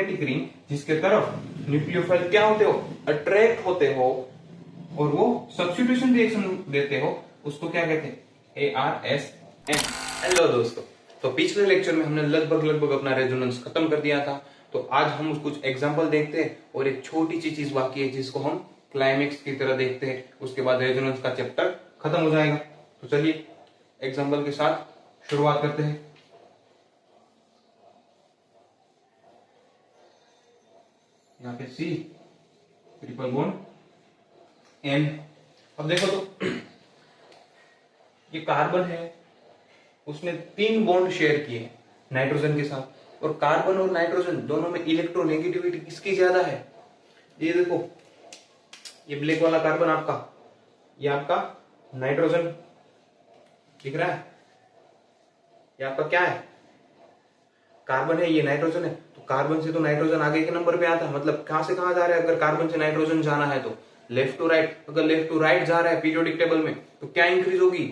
Aromatic ring जिसके तरफ nucleophile क्या होते हो, अट्रैक्ट होते हो और वो सब्स्टिट्यूशन रिएक्शन देते हो, उसको क्या कहते हैं, ARSN। हेलो दोस्तों, तो पिछले लेक्चर में हमने लगभग अपना रेजोनेंस खत्म कर दिया था। तो आज हम कुछ एग्जांपल देखते हैं और एक छोटी सी चीज बाकी है जिसको हम क्लाइमेक्स की तरह देखते हैं, उसके बाद रेजोनेंस का चैप्टर खत्म हो जाएगा। तो चलिए एग्जांपल के साथ शुरुआत करते हैं। यहाँ पे C ट्रिपल बॉन्ड N। अब देखो तो ये कार्बन है, उसने 3 बॉन्ड शेयर किए नाइट्रोजन के साथ, और कार्बन और नाइट्रोजन दोनों में इलेक्ट्रोनेगेटिविटी किसकी ज्यादा है। ये देखो, ये ब्लैक वाला कार्बन आपका, ये आपका नाइट्रोजन दिख रहा है, ये आपका क्या है, कार्बन है, ये नाइट्रोजन है। तो कार्बन से तो नाइट्रोजन आगे के नंबर पे आता है, मतलब कहां से कहां जा रहा है, अगर कार्बन से नाइट्रोजन जाना है तो लेफ्ट टू राइट। अगर लेफ्ट टू राइट जा रहा है पीरियोडिक टेबल में तो क्या इंक्रीज होगी,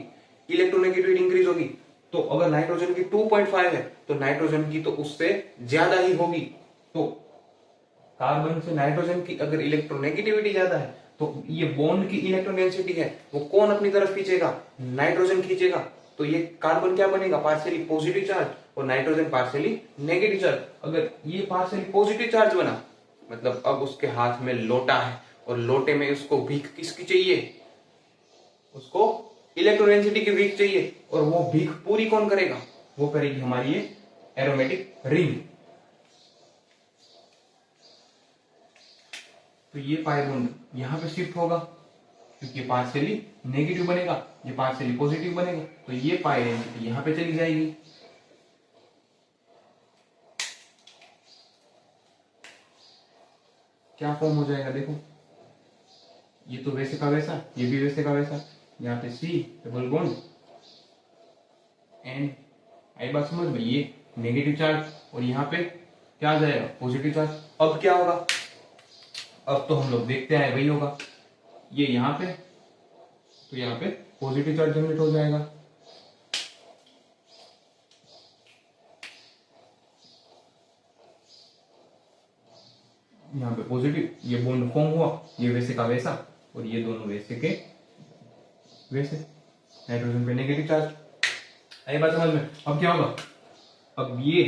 इलेक्ट्रोनेगेटिविटी इंक्रीज होगी। तो अगर नाइट्रोजन की 2.5 है तो नाइट्रोजन की तो उससे ज्यादा ही होगी। तो कार्बन से नाइट्रोजन की अगर इलेक्ट्रोनेगेटिविटी ज्यादा है तो ये बॉन्ड की इलेक्ट्रोडेंसिटी है वो कौन अपनी तरफ खींचेगा, नाइट्रोजन खींचेगा। तो ये कार्बन क्या बनेगा, पार्शियली पॉजिटिव चार्ज, और नाइट्रोजन पार्शियली नेगेटिव चार्ज। अगर ये पार्शियली पॉजिटिव चार्ज बना मतलब अब उसके हाथ में लोटा है और लोटे में उसको भीख किसकी चाहिए, उसको इलेक्ट्रोडेंसिटी की भीख चाहिए, और वो भीख पूरी कौन करेगा, वो करेगी हमारी ये एरोमेटिक रिंग। तो ये पाई बॉन्ड यहां पे शिफ्ट होगा क्योंकि ये पार्शियली नेगेटिव बनेगा, ये पार्शियली पॉजिटिव बनेगा, तो ये पाई डेंसिटी यहां पे चली जाएगी। क्या फॉर्म हो जाएगा देखो, ये तो वैसे का वैसा, ये भी वैसे का वैसा। यहाँ पे C डबल बॉन्ड N, आई बात समझ में, ये नेगेटिव चार्ज और यहाँ पे क्या आ जाएगा, पॉजिटिव चार्ज। अब क्या होगा, अब तो हम लोग देखते आए वही होगा, ये यहाँ पे तो यहाँ पे पॉजिटिव चार्ज जनरेट हो जाएगा। यहाँ पे पॉजिटिव, ये बॉन्ड फॉर्म हुआ, ये वैसे का वैसा और ये दोनों वैसे के वैसे, नाइट्रोजन पे नेगेटिव चार्ज। आई बात समझ में। अब क्या होगा, अब ये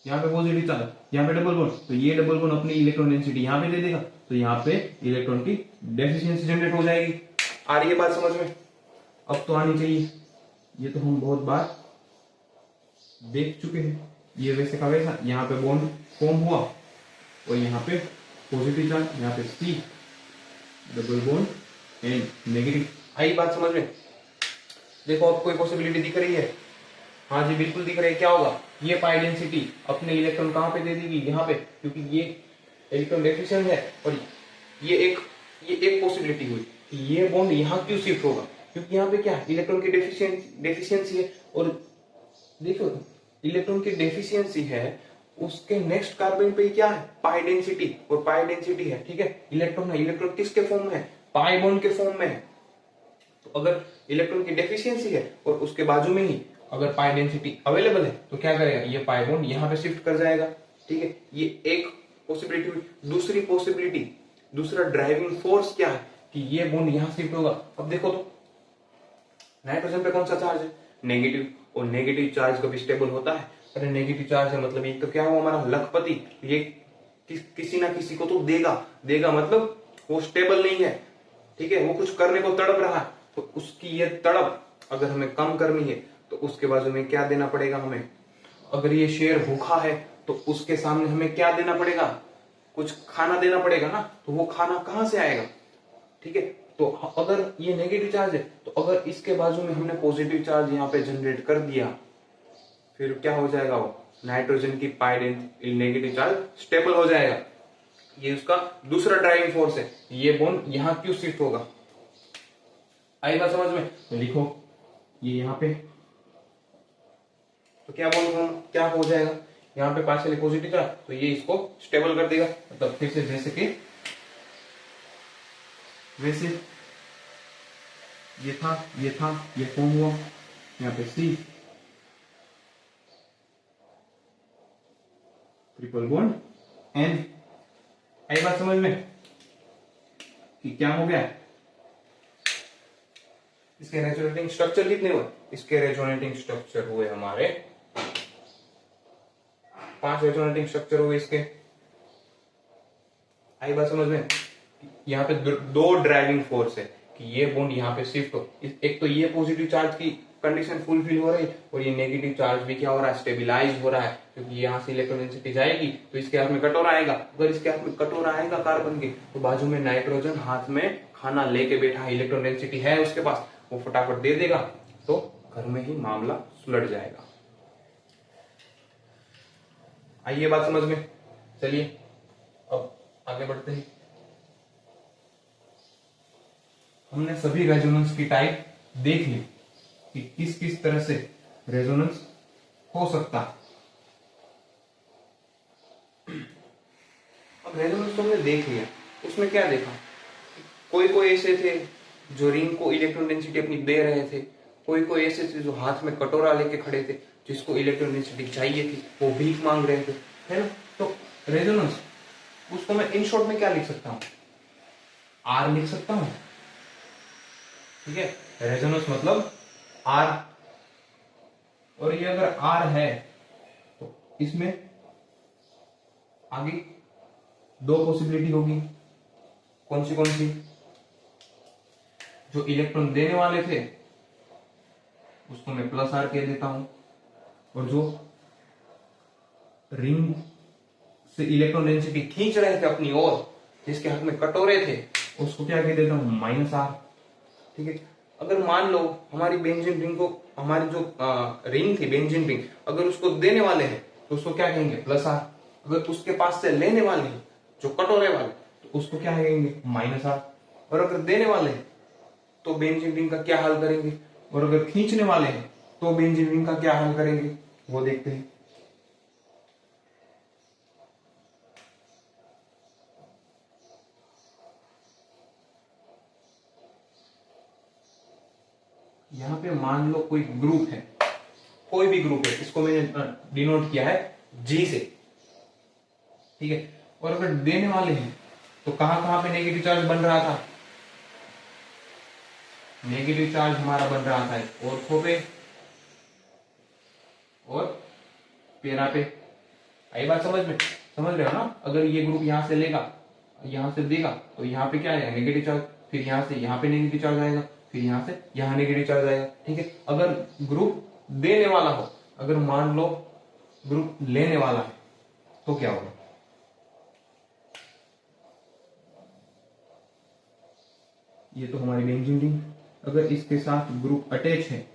यहाँ पे पॉजिटिव चार्ज, यहाँ पे डबल बॉन्ड, तो ये डबल बॉन्ड अपनी इलेक्ट्रॉन डेंसिटी यहाँ पे दे देगा, तो यहाँ पे इलेक्ट्रॉन की डेफिशिएंसी जनरेट हो जाएगी। आ रही है बात समझ में, अब तो आनी चाहिए। ये तो हम बहुत बार देख चुके हैं, ये वैसे का वैसा, यहाँ पे बॉन्ड फॉर्म हुआ और यहाँ पे पॉजिटिव चार्ज, यहाँ पे C double bond and negative. आई बात समझ में। देखो अब कोई पॉसिबिलिटी दिख रही है, हाँ जी बिल्कुल दिख रही है। क्या होगा, ये पाई डेंसिटी अपने इलेक्ट्रॉन कहाँ पे दे देगी, यहाँ पे, क्योंकि ये इलेक्ट्रॉन डेफिशिएंट है। और ये एक पॉसिबिलिटी हुई कि ये बॉन्ड यहाँ क्यों शिफ्ट होगा, क्योंकि यहाँ पे क्या इलेक्ट्रॉन की डेफिशिएंसी है। और देखो इलेक्ट्रॉन की डेफिशिएंसी है, उसके नेक्स्ट कार्बन पे क्या है, पाई डेंसिटी, और पाई डेंसिटी है, ठीक है, इलेक्ट्रॉन है, इलेक्ट्रॉन किसके फॉर्म में है, पाई बॉन्ड के फॉर्म में है। तो अगर इलेक्ट्रॉन की डेफिशिएंसी है और उसके बाजू में ही अगर पाई डेंसिटी अवेलेबल है तो क्या करेगा, ये पाई बॉन्ड यहाँ पे शिफ्ट कर जाएगा, ठीक है। ये एक पॉसिबिलिटी हुई। दूसरी पॉसिबिलिटी, दूसरा ड्राइविंग फोर्स क्या है कि ये बॉन्ड यहाँ शिफ्ट होगा। अब देखो तो नाइट्रोजन पे कौन सा चार्ज है, नेगेटिव, और नेगेटिव चार्ज कभी स्टेबल होता है, अरे नेगेटिव चार्ज है मतलब ये तो क्या हुआ हमारा लखपति, ये किसी ना किसी को तो देगा मतलब वो स्टेबल नहीं है, ठीक है, वो कुछ करने को तड़प रहा है। तो उसकी ये तड़प अगर हमें कम करनी है तो उसके बाजू में क्या देना पड़ेगा हमें। अगर ये शेर भूखा है तो उसके सामने हमें क्या देना पड़ेगा, कुछ खाना देना पड़ेगा ना। तो वो खाना कहां से आएगा, ठीक है। तो अगर ये नेगेटिव चार्ज है तो अगर इसके बाजू में हमने पॉजिटिव चार्ज यहाँ पे जनरेट कर दिया, फिर क्या हो जाएगा, वो नाइट्रोजन की पाई नेगेटिव चार्ज स्टेबल हो जाएगा। ये उसका दूसरा ड्राइविंग फोर्स है। ये बॉन्ड यहाँ क्यों शिफ्ट होगा, आई बात समझ में। तो लिखो ये यहाँ पे, तो क्या बॉन्ड क्या हो जाएगा, यहाँ पे पार्शियली पॉजिटिव चार्ज, तो ये इसको स्टेबल कर देगा। मतलब फिर से जैसे कि वैसे ये था, ये फॉर्म हुआ, यहाँ पे C, ट्रिपल बॉन्ड N। आई बात समझ में कि क्या हो गया? इसके रेजोनेटिंग स्ट्रक्चर कितने हुए? इसके रेजोनेटिंग स्ट्रक्चर हुए हमारे 5 रेजोनेटिंग स्ट्रक्चर हुए इसके। आई बात समझ में? यहाँ पे दो ड्राइविंग फोर्स है कि ये बॉन्ड यहाँ पे शिफ्ट हो। एक तो ये पॉजिटिव चार्ज की कंडीशन फुलफिल हो रही है और ये नेगेटिव चार्ज भी क्या हो रहा है? स्टेबिलाईज हो रहा है, क्योंकि यहाँ से इलेक्ट्रॉन डेंसिटी जाएगी तो इसके हाथ में कटोरा आएगा। अगर इसके हाथ में कटोरा आएगा कार्बन के, तो बाजू में नाइट्रोजन हाथ में खाना लेके बैठा है, इलेक्ट्रॉन डेंसिटी है उसके पास, वो फटाफट दे देगा तो घर में ही मामला सुलझ जाएगा। आइए बात समझ में। चलिए अब आगे बढ़ते हैं। हमने सभी रेजोनेंस की टाइप देख ली कि किस किस तरह से रेजोनेंस हो सकता है। अब रेजोनेंस तो हमने देख लिया, उसमें क्या देखा? कोई कोई ऐसे थे जो रिंग को इलेक्ट्रॉन डेंसिटी अपनी दे रहे थे, कोई कोई ऐसे थे जो हाथ में कटोरा लेके खड़े थे, जिसको इलेक्ट्रॉन डेंसिटी चाहिए थी, वो भीख मांग रहे थे, है ना? तो रेजोनेंस, उसको मैं इन शॉर्ट में क्या लिख सकता हूं? आर लिख सकता हूं, ठीक है? रेजोनेंस मतलब आर। और ये अगर आर है तो इसमें आगे दो पॉसिबिलिटी होगी। कौन सी? जो इलेक्ट्रॉन देने वाले थे उसको मैं प्लस आर कह देता हूं, और जो रिंग से इलेक्ट्रॉन डेंसिटी खींच रहे थे अपनी ओर, जिसके हाथ में कटोरे थे, उसको क्या कह देता हूं? माइनस आर, ठीक है? अगर मान लो हमारी बेंजीन रिंग को, हमारी जो रिंग थी बेंजीन रिंग, अगर उसको देने वाले हैं तो उसको क्या कहेंगे? Plus R. अगर उसके पास से लेने वाले हैं जो कटोरे वाले, तो उसको क्या कहेंगे? Minus R. और अगर देने वाले हैं तो बेंजीन रिंग का क्या हाल करेंगे? और अगर खींचने वाले हैं तो बेंजीन रिंग का क्या हाल करेंगे? वो देखते हैं। यहां पे मान लो कोई ग्रुप है, कोई भी ग्रुप है, इसको मैंने डिनोट किया है जी से, ठीक है? और अगर देने वाले हैं तो कहां कहां पे नेगेटिव चार्ज बन रहा था? नेगेटिव चार्ज हमारा बन रहा था ऑर्थो पे और पेरा पे। आई बात समझ में? समझ रहे हो ना? अगर ये ग्रुप यहां से लेगा, यहां से देगा, तो यहाँ पे क्या आएगा? Negative charge. फिर यहां से यहाँ पे नेगेटिव चार्ज आएगा, फिर यहां से यहाँ नेगेटिव चार्ज आएगा, ठीक है? अगर ग्रुप देने वाला हो, अगर मान लो ग्रुप लेने वाला है, तो क्या होगा? ये तो हमारी बेंजीन रिंग, अगर इसके साथ ग्रुप अटैच है,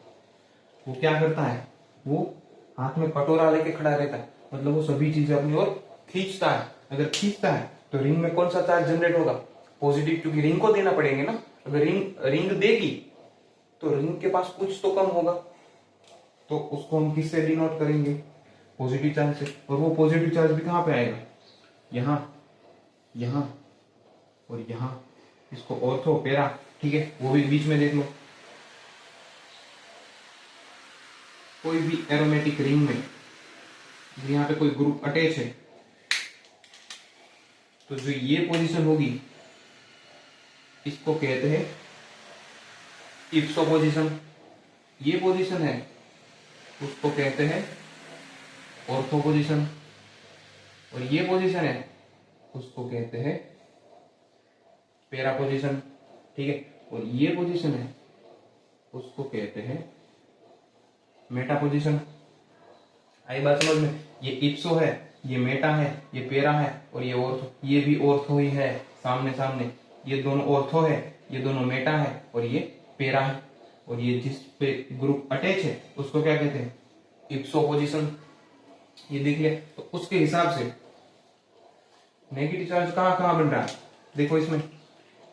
वो क्या करता है? वो हाथ में कटोरा लेके खड़ा रहता है, मतलब वो सभी चीजें अपनी ओर खींचता है। अगर खींचता है तो रिंग में कौन सा चार्ज जनरेट होगा? पॉजिटिव, क्योंकि रिंग को देना पड़ेंगे ना। अगर रिंग देगी तो रिंग के पास कुछ तो कम होगा, तो उसको हम किससे डिनोट करेंगे? पॉजिटिव चार्ज से। और वो पॉजिटिव चार्ज भी कहां पे आएगा? यहां, यहां और यहां। इसको ऑर्थो पेरा, ठीक है? वो भी बीच में देख लो। कोई भी एरोमेटिक रिंग में यहाँ पे कोई ग्रुप अटैच है, तो जो ये पोजीशन होगी इसको कहते हैं इप्सो पोजीशन। ये पोजीशन है उसको कहते हैं ऑर्थो पोजीशन, और ये पोजीशन है उसको कहते हैं पेरा पोजीशन, ठीक है? और ये पोजीशन है उसको कहते हैं मेटा पोजीशन। आई बात समझ में? ये इप्सो है, ये मेटा है, ये पेरा है, और ये ऑर्थो, ये भी ऑर्थो ही है, सामने सामने। ये दोनों ऑर्थो है, ये दोनों मेटा है, और ये पेरा है। और ये जिस पे ग्रुप अटैच है उसको क्या कहते हैं? इप्सो पोजीशन। ये देख लिया, तो उसके हिसाब से नेगेटिव चार्ज कहां कहां बन रहा है? देखो इसमें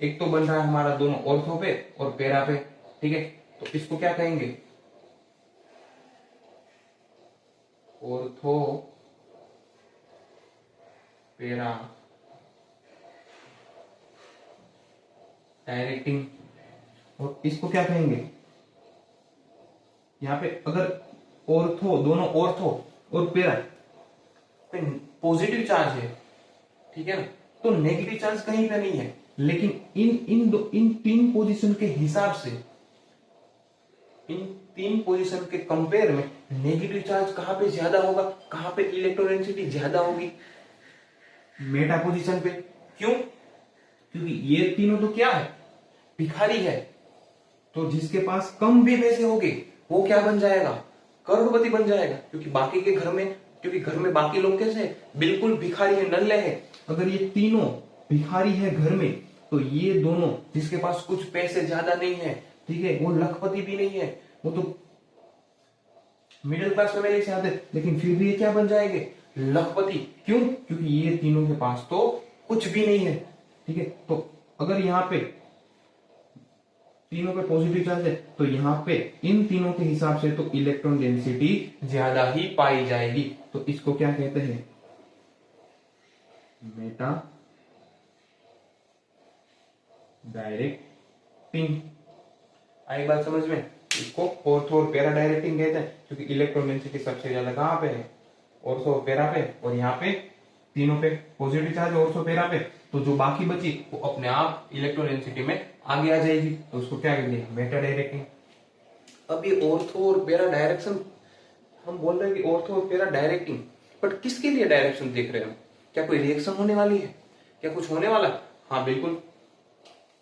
एक तो बन रहा है हमारा दोनों ऑर्थो पे और पेरा पे, ठीक है? तो इसको क्या कहेंगे? ऑर्थो पेरा डायरेक्टिंग। और इसको क्या कहेंगे? यहाँ पे अगर ऑर्थो, दोनों ऑर्थो और पेरा पे पॉजिटिव चार्ज है, ठीक है ना, तो नेगेटिव चार्ज कहीं पे नहीं है, लेकिन इन तीन पोजीशन के हिसाब से, इन तीन पोजीशन के कंपेयर में नेगेटिव चार्ज कहां पे ज्यादा होगा, कहां पे इलेक्ट्रोडेंसिटी ज्यादा होगी, मेटा पोजीशन पे। क्यों? क्योंकि ये तीनों तो क्या है, भिखारी है, तो जिसके पास कम भी पैसे होंगे वो क्या बन जाएगा, करोड़पति बन जाएगा, क्योंकि बाकी के घर में, क्योंकि घर में बाकी लोग कैसे हैं, बिल्कुल भिखारी है, नल्ले हैं। अगर ये तीनों भिखारी है घर में, तो ये दोनों जिसके पास कुछ पैसे ज्यादा नहीं है, ठीक है, वो लखपति भी नहीं है, वो तो मिडिल क्लास फैमिली से आते, लेकिन फिर भी ये क्या बन जाएंगे, लखपति। क्यों? क्योंकि ये तीनों के पास तो कुछ भी नहीं है, ठीक है। तो अगर यहाँ पे तीनों पे पॉजिटिव चार्ज है, तो यहाँ पे इन तीनों के हिसाब से तो इलेक्ट्रॉन डेंसिटी ज्यादा ही पाई जाएगी, तो इसको क्या कहते हैं, मेटा डायरेक्टिंग। आई बात समझ में? इसको ऑर्थो और पैरा डायरेक्टिंग कहते हैं, क्योंकि इलेक्ट्रॉन डेंसिटी सबसे ज्यादा कहां पे है, ऑर्थो और पैरा पे, और यहाँ पे तीनों पे पॉजिटिव चार्ज ऑर्थो पैरा पे, तो जो बाकी बची वो अपने आप इलेक्ट्रॉन डेंसिटी में आगे आ जाएगी, तो उसको क्या कहते हैं, मेटा डायरेक्टिंग। अब ये ऑर्थो और पैरा डायरेक्शन, हम बोल रहे हैं कि ऑर्थो और पैरा डायरेक्टिंग, बट किसके लिए डायरेक्शन देख रहे हैं, क्या कोई रिएक्शन होने वाली है, क्या कुछ होने वाला है? हाँ बिल्कुल,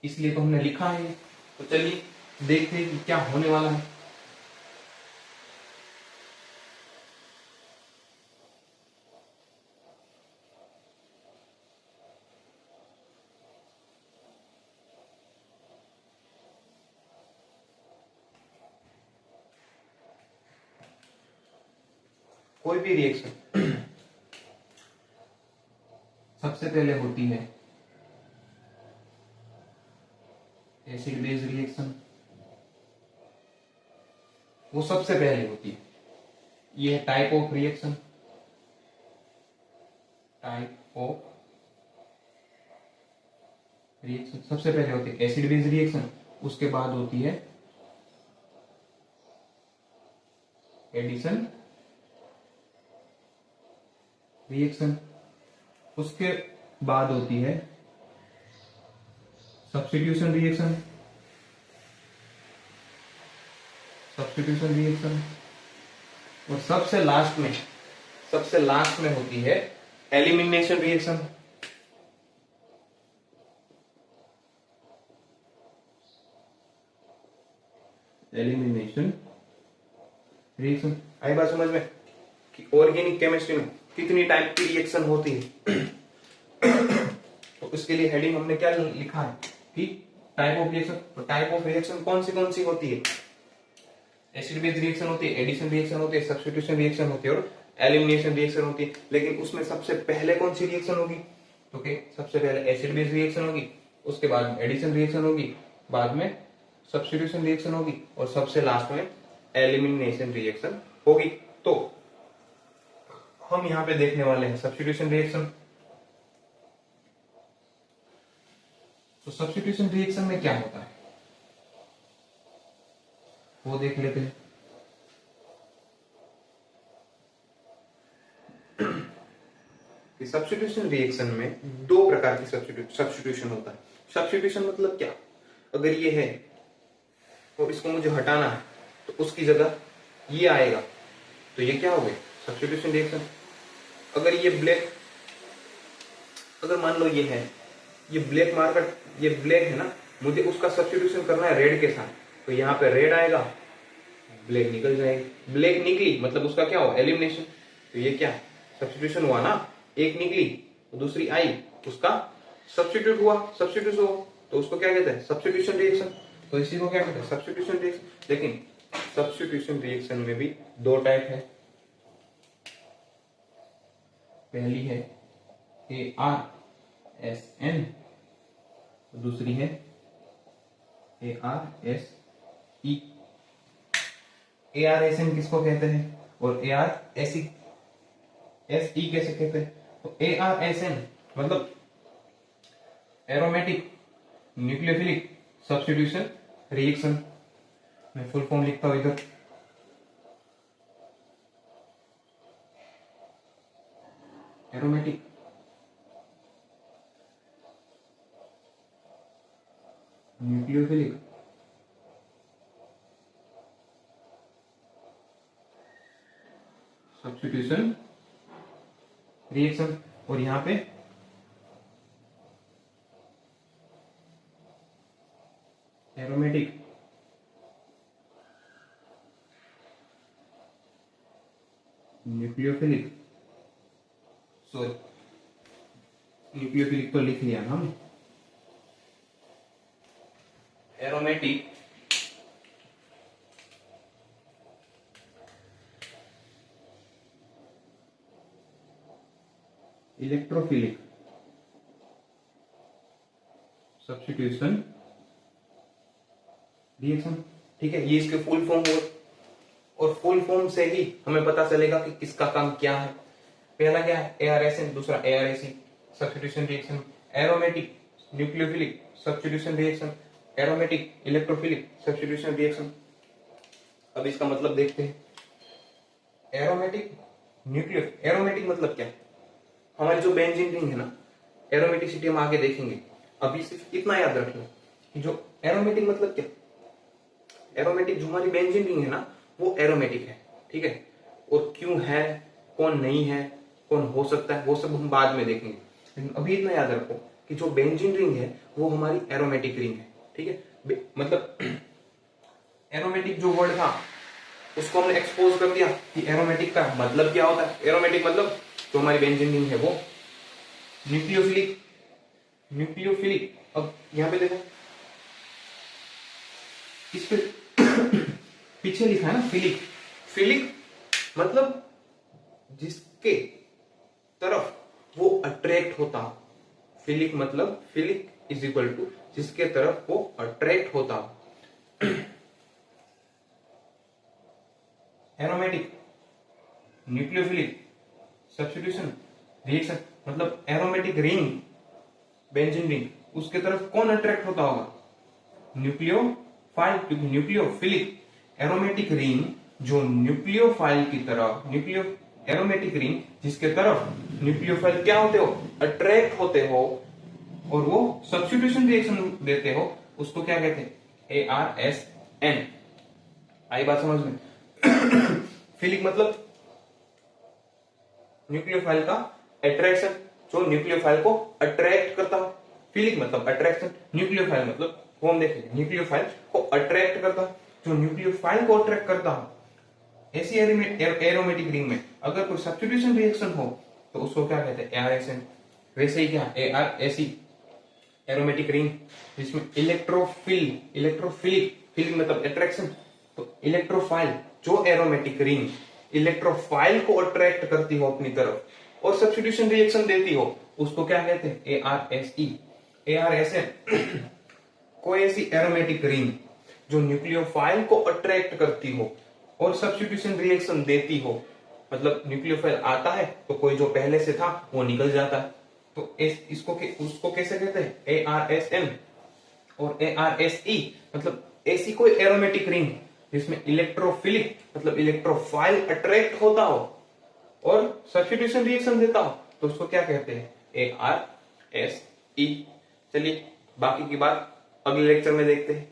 इसलिए तो हमने लिखा है। तो चलिए देखते हैं कि क्या होने वाला है। कोई भी रिएक्शन सबसे पहले होती है एसिड बेस रिएक्शन, वो सबसे पहले होती है। ये है type of reaction, type of reaction सबसे पहले होती है एसिड बेस रिएक्शन, उसके बाद होती है एडिशन रिएक्शन, उसके बाद होती है सब्स्टिट्यूशन रिएक्शन, सब्स्टिट्यूशन रिएक्शन, और सबसे लास्ट में होती है एलिमिनेशन रिएक्शन। Elimination reaction. आई बात समझ में कि ऑर्गेनिक केमिस्ट्री में कितनी टाइप की रिएक्शन होती है तो उसके लिए हेडिंग हमने क्या लिखा है कि टाइप ऑफ रिएक्शन। तो टाइप ऑफ रिएक्शन कौन सी होती है, एसिड बेस रिएक्शन होती है, एडिशन रिएक्शन होती है, सब्स्टिट्यूशन रिएक्शन होती है और एलिमिनेशन रिएक्शन होती है। लेकिन उसमें सबसे पहले कौन सी रिएक्शन होगी, तो okay, सबसे पहले एसिड बेस रिएक्शन होगी, उसके बाद एडिशन रिएक्शन होगी, बाद में सब्स्टिट्यूशन रिएक्शन होगी और सबसे लास्ट में एलिमिनेशन रिएक्शन होगी। तो हम यहां पे देखने वाले हैं सब्स्टिट्यूशन रिएक्शन। तो सब्स्टिट्यूशन रिएक्शन में क्या होता है वो देख लेते हैं। सब्स्टिट्यूशन रिएक्शन में दो प्रकार की सब्स्टिट्यूशन होता है। सब्स्टिट्यूशन मतलब क्या, अगर ये है और इसको मुझे हटाना है तो उसकी जगह ये आएगा, तो ये क्या हो गया, सब्स्टिट्यूशन रिएक्शन। अगर ये ब्लैक, अगर मान लो ये है, ये ब्लैक मार्कर, ये ब्लैक है ना, मुझे उसका सब्स्टिट्यूशन करना है रेड के साथ, तो यहाँ पे रेड आएगा, ब्लैक निकल जाएगी। ब्लैक निकली मतलब उसका क्या हुआ, एलिमिनेशन। तो ये क्या सब्स्टिट्यूशन हुआ ना, एक निकली तो दूसरी आई, उसका सब्स्टिट्यूट हुआ, तो उसको क्या कहते हैं, सब्स्टिट्यूशन रिएक्शन। तो इसी को क्या कहते हैं, सब्स्टिट्यूशन रिएक्शन। लेकिन सब्स्टिट्यूशन रिएक्शन में भी दो टाइप है। पहली है ARSN, दूसरी है ARSE। ARSN किसको कहते हैं और ARSE कैसे कहते हैं। तो ARSN मतलब एरोमेटिक न्यूक्लियोफिलिक सब्स्टिट्यूशन रिएक्शन। मैं फुल फॉर्म लिखता हूं इधर। एरोमेटिक, न्यूक्लियोफिलिक, सब्स्टिट्यूशन रिएक्शन, और यहां पे एरोमेटिक, न्यूक्लियोफिलिक, सॉरी न्यूक्लियोफिलिक तो लिख लिया ना हमने, एरोमेटिक, इलेक्ट्रोफिलिक, सब्स्टिट्यूशन रिएक्शन। ठीक है, ये इसके फुल फॉर्म हो, और फुल फॉर्म से ही हमें पता चलेगा कि किसका काम क्या है। पहला क्या है, एआरएसएन, दूसरा ARSE, substitution reaction, aromatic, nucleophilic, substitution reaction, aromatic, electrophilic, substitution reaction. अब इसका मतलब देखते हैं। एरोमेटिक, न्यूक्लियो, एरोमेटिक मतलब क्या है, हमारी जो बेंजीन रिंग है ना, एरोमेटिसिटी हम आगे देखेंगे, अभी सिर्फ इतना याद रख लो कि जो एरोमेटिक मतलब क्या, एरोमेटिक जो हमारी बेंजीन रिंग है ना, वो एरोमेटिक है। ठीक है, और क्यों है, कौन नहीं है, कौन हो सकता है, वो सब हम बाद में देखेंगे। लेकिन अभी इतना याद रखो कि जो बेंजीन रिंग है वो हमारी एरोमेटिक रिंग है। ठीक है, मतलब एरोमेटिक जो वर्ड था उसको हमने एक्सपोज कर दिया कि एरोमेटिक का मतलब क्या होता है। एरोमेटिक मतलब जो हमारी बेंजीन रिंग है वो न्यूक्लियोफिलिक, न्यूक्लियोफिलिक। अब यहां पे देखो, इस पे पीछे लिखा है ना फिलिक, फिलिक मतलब जिसके तरफ वो अट्रैक्ट होता हो। फिलिक मतलब, फिलिक इज इक्वल टू जिसके तरफ वो अट्रैक्ट होता हो। एरोमेटिक, न्यूक्लियोफिलिक, सब्स्टिट्यूशन रिएक्शन मतलब एरोमेटिक रिंग, बेंजीन रिंग, उसके तरफ कौन अट्रैक्ट होता होगा, न्यूक्लियोफाइल, क्योंकि न्यूक्लियोफिलिक एरोमेटिक रिंग जो न्यूक्लियोफाइल की तरफ, न्यूक्लियो एरोमेटिक रिंग जिसके तरफ न्यूक्लियोफाइल क्या होते हो, अट्रैक्ट होते हो, और वो सब्स्टिट्यूशन रिएक्शन देते हो, उसको क्या कहते हैं, ARSN। आई बात समझ में। फिलिक मतलब न्यूक्लियोफाइल का अट्रैक्शन, जो न्यूक्लियोफाइल को अट्रैक्ट करता हो। फिलिक मतलब अट्रैक्शन, न्यूक्लियोफाइल मतलब वो हम देखेंगे न्यूक्लियोफाइल को अट्रैक्ट करता, जो न्यूक्लियोफाइल को अट्रैक्ट करता हो। ऐसी एरोमेटिक रिंग में अगर कोई सब्स्टिट्यूशन रिएक्शन हो तो उसको क्या कहते हैं, ARSN। वैसे ही क्या, ARSE, एरोमेटिक रिंग जिसमें इलेक्ट्रोफिल, इलेक्ट्रोफिलिक, फिलिक मतलब अट्रैक्शन, तो इलेक्ट्रोफाइल जो एरोमेटिक रिंग इलेक्ट्रोफाइल को अट्रैक्ट करती हो अपनी तरफ और सब्स्टिट्यूशन रिएक्शन देती हो, उसको क्या कहते हैं, ARSE, ARSN। कोई ऐसी एरोमेटिक रिंग जो न्यूक्लियोफाइल को अट्रैक्ट करती हो और सब्स्टिट्यूशन रिएक्शन देती हो, मतलब न्यूक्लियोफाइल आता है तो कोई जो पहले से था वो निकल जाता है, तो इसको उसको कैसे कहते हैं, ARSN। और ARSE मतलब ऐसी कोई एरोमेटिक रिंग जिसमें इलेक्ट्रोफिलिक मतलब इलेक्ट्रोफाइल अट्रैक्ट होता हो और सब्स्टिट्यूशन रिएक्शन देता हो, तो उसको क्या कहते हैं, ARSE। चलिए बाकी की बात अगले लेक्चर में देखते हैं।